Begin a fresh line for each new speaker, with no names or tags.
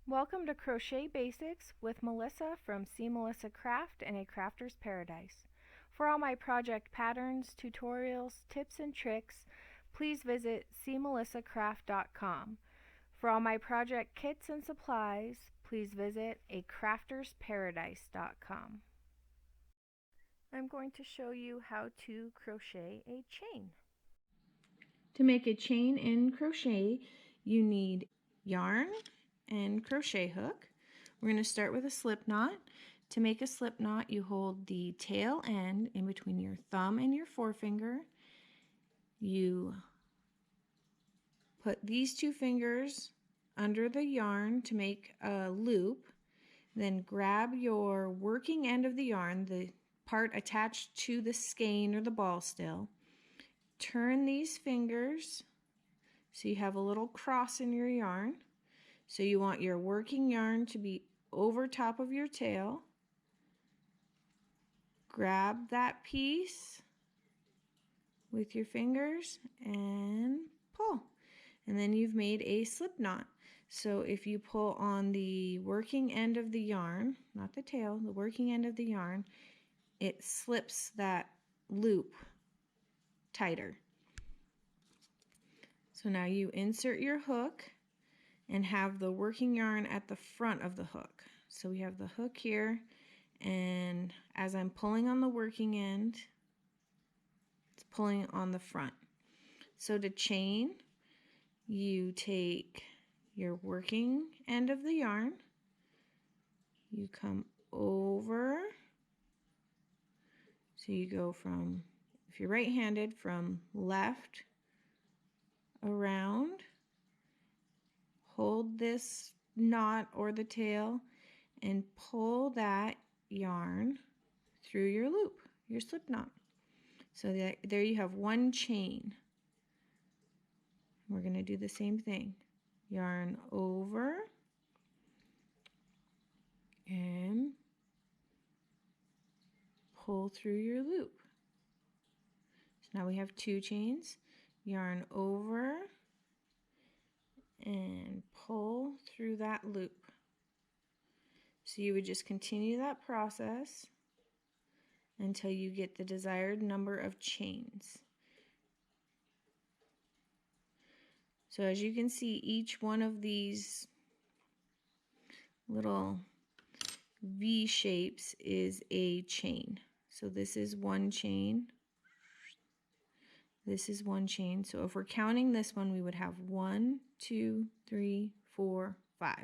Welcome to Crochet Basics with Melissa from C. Melissa Craft and a Crafter's Paradise. For all my project patterns, tutorials, tips, and tricks, please visit cmelissacraft.com. For all my project kits and supplies, please visit acraftersparadise.com. I'm going to show you how to crochet a chain. To make a chain in crochet, you need yarn and crochet hook. We're going to start with a slip knot. To make a slip knot, you hold the tail end in between your thumb and your forefinger. You put these two fingers under the yarn to make a loop. Then grab your working end of the yarn, the part attached to the skein or the ball still. Turn these fingers so you have a little cross in your yarn. So you want your working yarn to be over top of your tail. Grab that piece with your fingers and pull. And then you've made a slip knot. So if you pull on the working end of the yarn, not the tail, the working end of the yarn, it slips that loop tighter. So now you insert your hook and have the working yarn at the front of the hook. So we have the hook here, and as I'm pulling on the working end, it's pulling on the front. So to chain, you take your working end of the yarn, you come over, so you go from, if you're right-handed, from left around, hold this knot or the tail and pull that yarn through your loop, your slip knot. So that there you have one chain. We're going to do the same thing. Yarn over and pull through your loop. So now we have two chains. Yarn over and pull through that loop. So you would just continue that process until you get the desired number of chains. So as you can see, each one of these little V shapes is a chain. So this is one chain. This is one chain. So if we're counting this one, we would have 1, 2, 3, 4, 5.